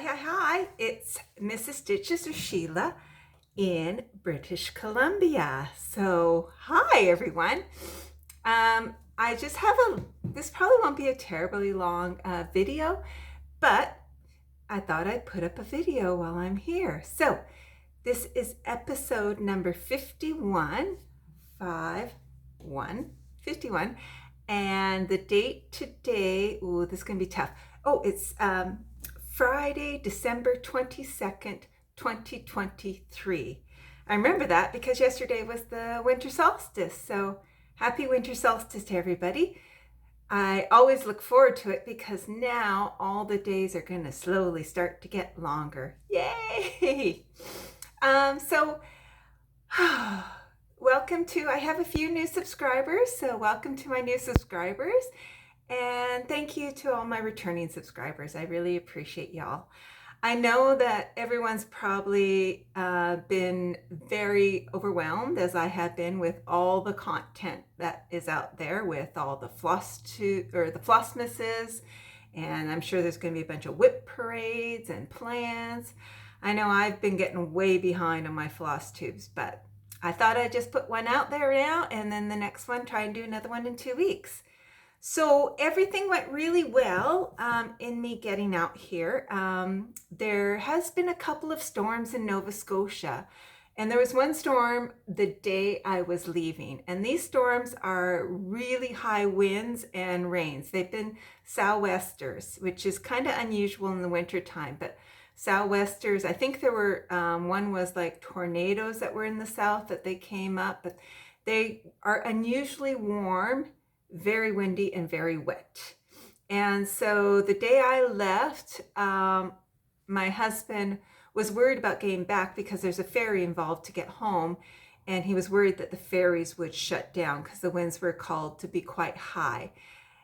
Hi. It's Mrs. Stitches or Sheila in British Columbia. So, hi everyone. I just have this probably won't be a terribly long video, but I thought I'd put up a video while I'm here. So, this is episode number 51, 51. And the date today, ooh, this is going to be tough. Oh, it's Friday, December 22nd, 2023. I remember that because yesterday was the winter solstice. So happy winter solstice to everybody. I always look forward to it because now all the days are going to slowly start to get longer. Yay! Welcome to, I have a few new subscribers, so welcome to my new subscribers. And thank you to all my returning subscribers. I really appreciate y'all. I know that everyone's probably been very overwhelmed, as I have been, with all the content that is out there with all the Flossmasses, and I'm sure there's going to be a bunch of whip parades and plans. I know I've been getting way behind on my floss tubes, but I thought I'd just put one out there now, and then the next one, try and do another one in 2 weeks. So everything went really well in me getting out here. There has been a couple of storms in Nova Scotia, and there was one storm the day I was leaving. And these storms are really high winds and rains. They've been sou'westers, which is kind of unusual in the wintertime, but sou'westers, I think there were, one was like tornadoes that were in the south that they came up, but they are unusually warm, very windy, and very wet. And so the day I left, my husband was worried about getting back because there's a ferry involved to get home, and he was worried that the ferries would shut down because the winds were called to be quite high.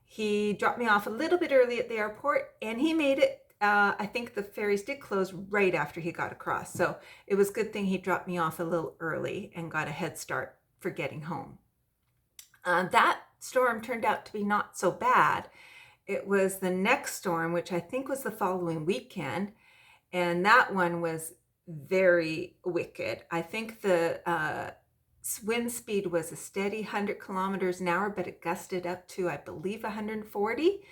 He dropped me off a little bit early at the airport, and he made it. I think the ferries did close right after he got across, so it was a good thing he dropped me off a little early and got a head start for getting home. That storm turned out to be not so bad. It was the next storm, which I think was the following weekend, and that one was very wicked. I think the wind speed was a steady 100 kilometers an hour, but it gusted up to, I believe, 140.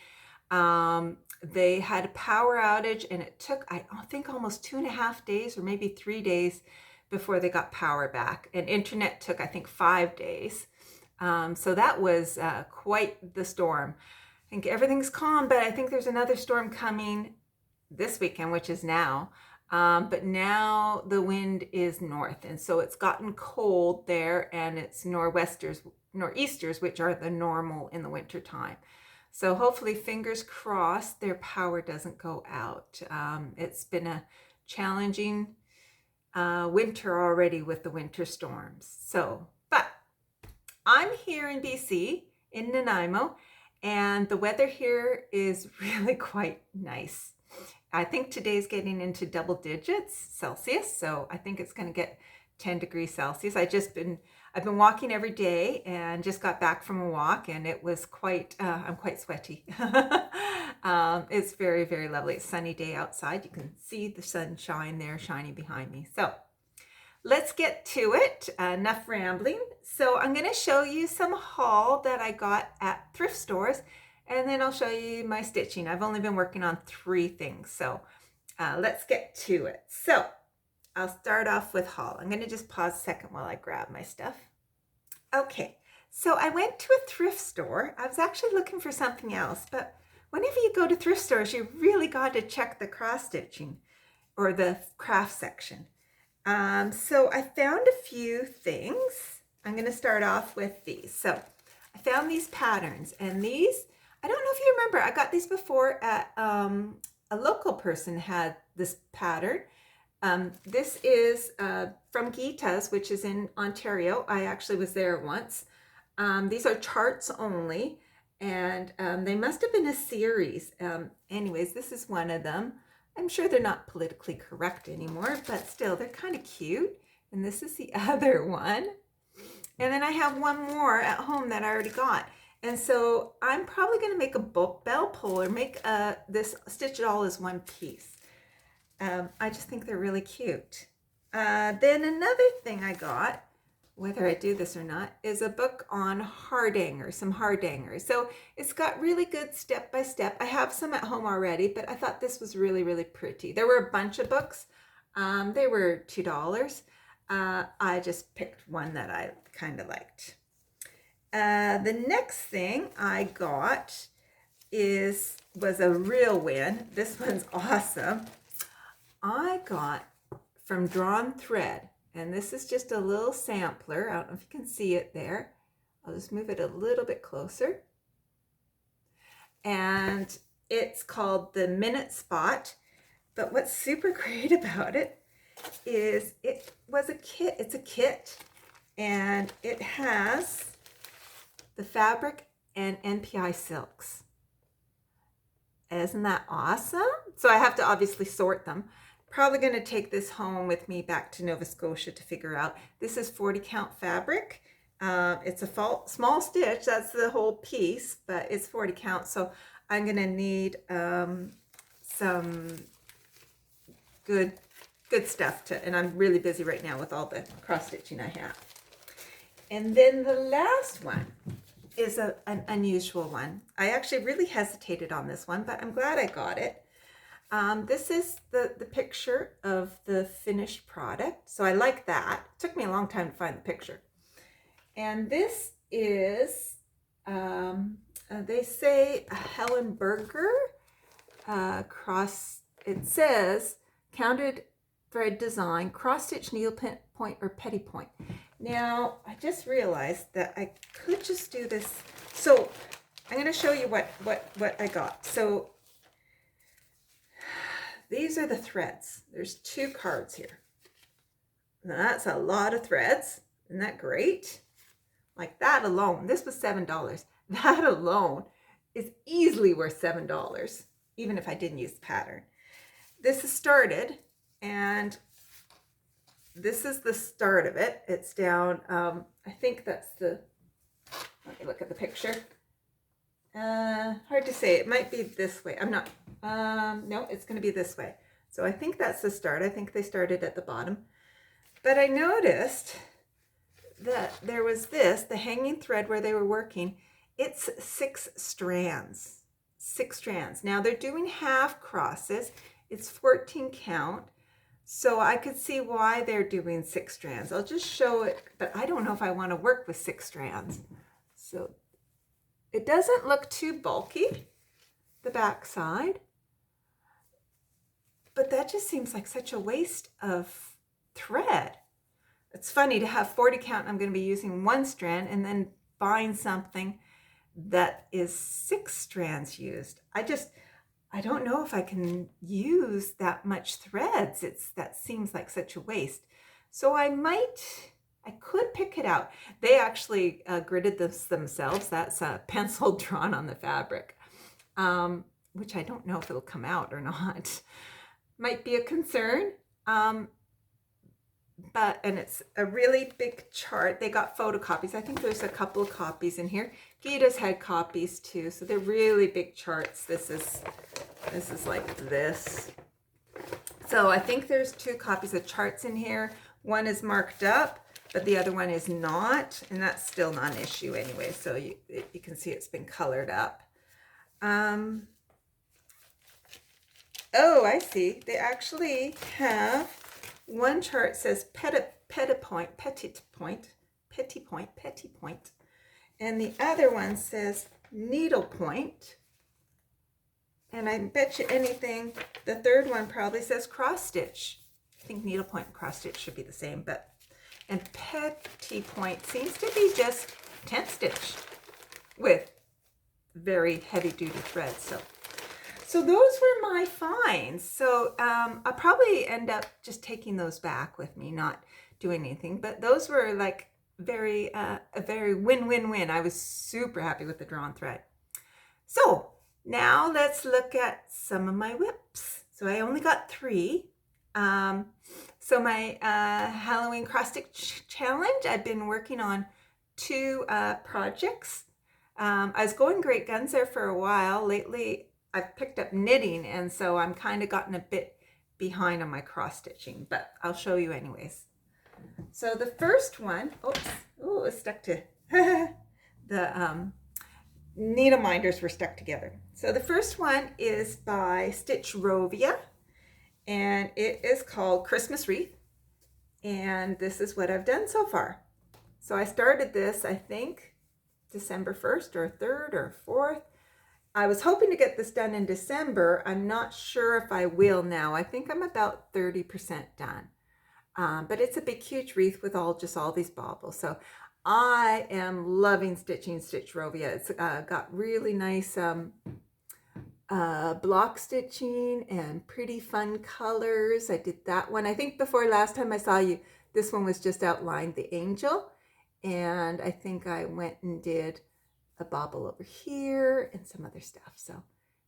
They had a power outage, and it took, I think, almost 2.5 days or maybe 3 days before they got power back. And internet took, I think, 5 days. So that was quite the storm. I think everything's calm, but I think there's another storm coming this weekend, which is now. But now the wind is north, and so it's gotten cold there, and it's nor'easters, which are the normal in the wintertime. So hopefully, fingers crossed, their power doesn't go out. It's been a challenging winter already with the winter storms. So, but I'm here in BC, in Nanaimo, and the weather here is really quite nice. I think today's getting into double digits Celsius, so I think it's going to get 10 degrees Celsius. I've been walking every day and just got back from a walk, and it was quite, I'm quite sweaty. It's very, very lovely. It's a sunny day outside. You can see the sunshine there shining behind me. So let's get to it. Enough rambling. So I'm going to show you some haul that I got at thrift stores, and then I'll show you my stitching. I've only been working on 3 things, so let's get to it. So I'll start off with haul. I'm going to just pause a second while I grab my stuff. Okay, so I went to a thrift store. I was actually looking for something else, but whenever you go to thrift stores, you really got to check the cross stitching or the craft section. So I found a few things. I'm going to start off with these. So I found these patterns, and these, I don't know if you remember, I got these before at a local person had this pattern. This is from Gita's, which is in Ontario. I actually was there once. These are charts only, and they must have been a series. Anyways, this is one of them. I'm sure they're not politically correct anymore, but still, they're kind of cute. And this is the other one. And then I have one more at home that I already got. And so I'm probably going to make a bell pull or make this, stitch it all as one piece. I just think they're really cute. Then another thing I got, whether I do this or not, is a book on hardangers, some hardangers. So it's got really good step by step. I have some at home already, but I thought this was really, really pretty. There were a bunch of books. They were $2. I just picked one that I kind of liked. The next thing I got was a real win. This one's awesome. I got from Drawn Thread, and this is just a little sampler. I don't know if you can see it there. I'll just move it a little bit closer. And it's called the Minute Spot. But what's super great about it is it was a kit. It's a kit, and it has the fabric and NPI silks. Isn't that awesome? So I have to obviously sort them. Probably going to take this home with me back to Nova Scotia to figure out. This is 40 count fabric. It's a small stitch. That's the whole piece, but it's 40 count. So I'm going to need some good stuff and I'm really busy right now with all the cross stitching I have. And then the last one is an unusual one. I actually really hesitated on this one, but I'm glad I got it. This is the picture of the finished product. So I like that. It took me a long time to find the picture. And this is, they say a Helen Berger it says counted thread design, cross stitch, needle point, or petty point. Now, I just realized that I could just do this. So I'm going to show you what I got. So these are the threads. There's 2 cards here. Now that's a lot of threads. Isn't that great? Like that alone, this was $7. That alone is easily worth $7, even if I didn't use the pattern. This is started, and this is the start of it. It's down, I think that's let me look at the picture. Hard to say. It might be this way. I'm not, no, it's going to be this way. So I think that's the start. I think they started at the bottom. But I noticed that there was the hanging thread where they were working. It's 6 strands. 6 strands. Now they're doing half crosses. It's 14 count. So I could see why they're doing 6 strands. I'll just show it, but I don't know if I want to work with 6 strands. So it doesn't look too bulky, the back side, but that just seems like such a waste of thread. It's funny to have 40 count. I'm going to be using 1 strand and then buying something that is 6 strands used. I don't know if I can use that much threads. That seems like such a waste. So I could pick it out. They actually gridded this themselves. That's a pencil drawn on the fabric, which I don't know if it'll come out or not. Might be a concern. And it's a really big chart. They got photocopies. I think there's a couple of copies in here. Gita's had copies too. So they're really big charts. This is like this. So I think there's 2 copies of charts in here. One is marked up, but the other one is not, and that's still not an issue anyway. So you can see it's been colored up. Oh, I see. They actually have one chart says petit point, and the other one says needle point. And I bet you anything, the third one probably says cross stitch. I think needle point and cross stitch should be the same, and petit point seems to be just tent stitch with very heavy duty threads. So those were my finds. So I'll probably end up just taking those back with me, not doing anything. But those were like a very win-win-win. I was super happy with the drawn thread. So now let's look at some of my whips. So I only got 3. So my Halloween cross stitch challenge, I've been working on 2 projects. I was going great guns there for a while. Lately, I've picked up knitting, and so I'm kind of gotten a bit behind on my cross stitching, but I'll show you anyways. So the first one, oops, oh, it's stuck to the needle minders were stuck together. So the first one is by Stitchrovia, and it is called Christmas Wreath. And this is what I've done so far. So I started this, I think, December 1st or 3rd or 4th. I was hoping to get this done in December. I'm not sure if I will now. I think I'm about 30% done. But it's a big, huge wreath with all these baubles. So I am loving stitching Stitchrovia. It's got really nice block stitching and pretty fun colors. I did that one. I think before last time I saw you, this one was just outlined the angel. And I think I went and did a bauble over here and some other stuff. So,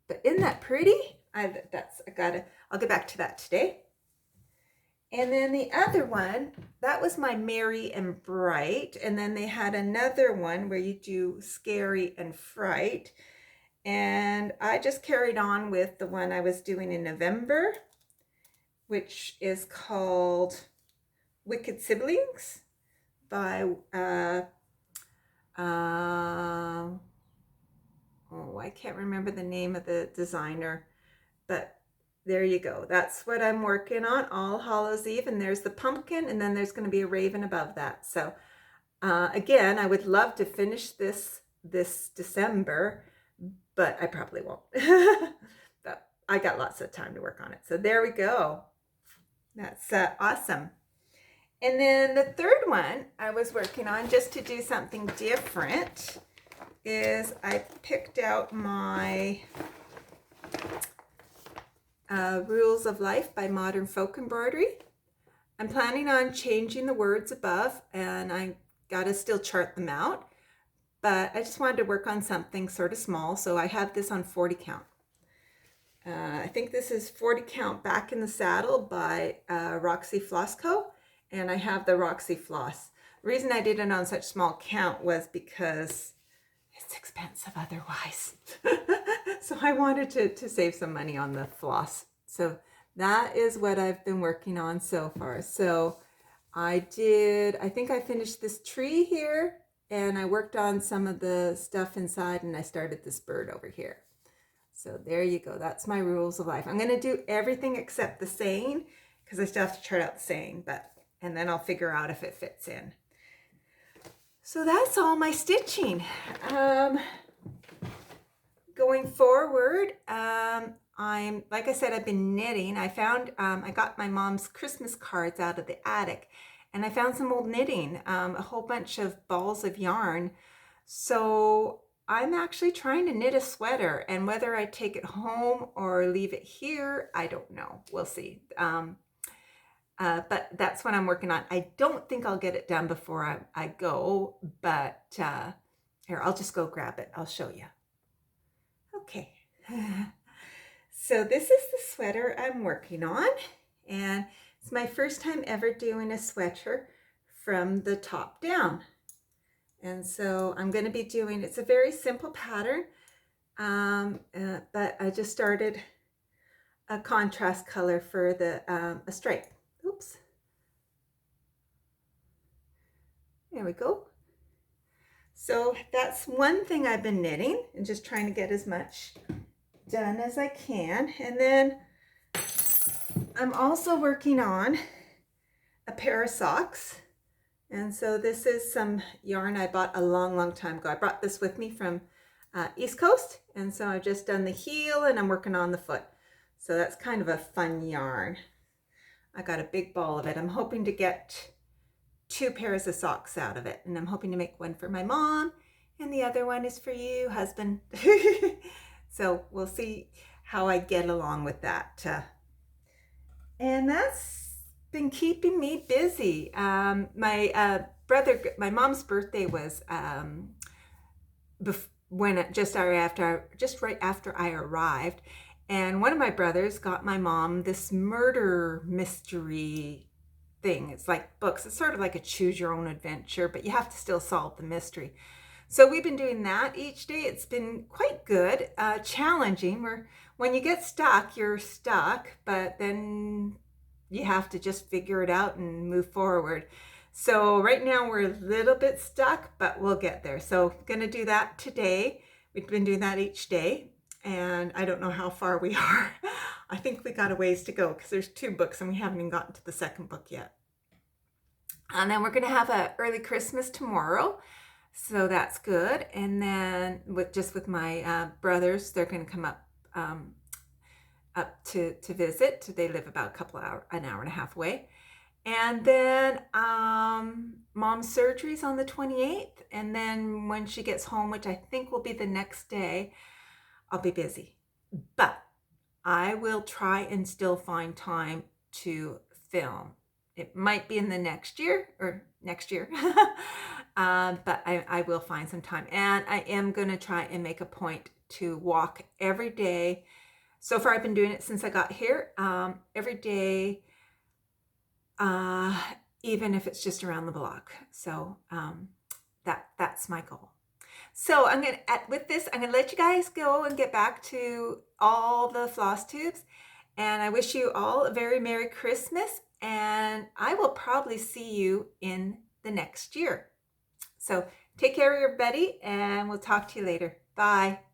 but isn't that pretty? I'll get back to that today. And then the other one, that was my Merry and Bright. And then they had another one where you do Scary and Fright. And I just carried on with the one I was doing in November, which is called Wicked Siblings by, I can't remember the name of the designer, but there you go. That's what I'm working on, All Hallows Eve, and there's the pumpkin, and then there's going to be a raven above that. So again, I would love to finish this December, but I probably won't. But I got lots of time to work on it. So there we go. That's awesome. And then the third one I was working on, just to do something different, is I picked out my Rules of Life by Modern Folk Embroidery. I'm planning on changing the words above, and I gotta still chart them out, but I just wanted to work on something sort of small, so I have this on 40 count. I think this is 40 count Back in the Saddle by Roxy Floss Co. And I have the Roxy Floss. The reason I did it on such small count was because it's expensive otherwise. So I wanted to save some money on the floss. So that is what I've been working on so far. So I think I finished this tree here, and I worked on some of the stuff inside, and I started this bird over here. So there you go. That's my Rules of Life. I'm going to do everything except the saying, because I still have to chart out the saying, and then I'll figure out if it fits in. So that's all my stitching. Going forward, like I said, I've been knitting. I found, I got my mom's Christmas cards out of the attic, and I found some old knitting, a whole bunch of balls of yarn. So I'm actually trying to knit a sweater, and whether I take it home or leave it here, I don't know. We'll see. But that's what I'm working on. I don't think I'll get it done before I go, but here, I'll just go grab it. I'll show you. Okay. So this is the sweater I'm working on, and it's my first time ever doing a sweater from the top down. And so I'm going to be doing, it's a very simple pattern, but I just started a contrast color for the a stripe. Oops. There we go. So that's one thing I've been knitting and just trying to get as much done as I can. And then I'm also working on a pair of socks. And so this is some yarn I bought a long time ago. I brought this with me from East Coast. And so I've just done the heel and I'm working on the foot. So that's kind of a fun yarn. I got a big ball of it. I'm hoping to get 2 pairs of socks out of it. And I'm hoping to make one for my mom. And the other one is for you, husband. So we'll see how I get along with that. And that's been keeping me busy. My mom's birthday was just right after I arrived. And one of my brothers got my mom this murder mystery thing. It's like books. It's sort of like a choose your own adventure, but you have to still solve the mystery. So we've been doing that each day. It's been quite good, challenging. when you get stuck, you're stuck, but then you have to just figure it out and move forward. So right now we're a little bit stuck, but we'll get there. So gonna do that today. We've been doing that each day, and I don't know how far we are. I think we got a ways to go because there's 2 books and we haven't even gotten to the second book yet. And then we're gonna have an early Christmas tomorrow. So that's good. And then with my brothers, they're gonna come up to visit. They live about an hour and a half away. And then mom's surgery's on the 28th. And then when she gets home, which I think will be the next day, I'll be busy. But I will try and still find time to film. It might be in the next year, but I will find some time. And I am going to try and make a point to walk every day. So far, I've been doing it since I got here, every day, even if it's just around the block. So that's my goal. So with this, I'm gonna let you guys go and get back to all the floss tubes. And I wish you all a very Merry Christmas. And I will probably see you in the next year. So take care, everybody, and we'll talk to you later. Bye.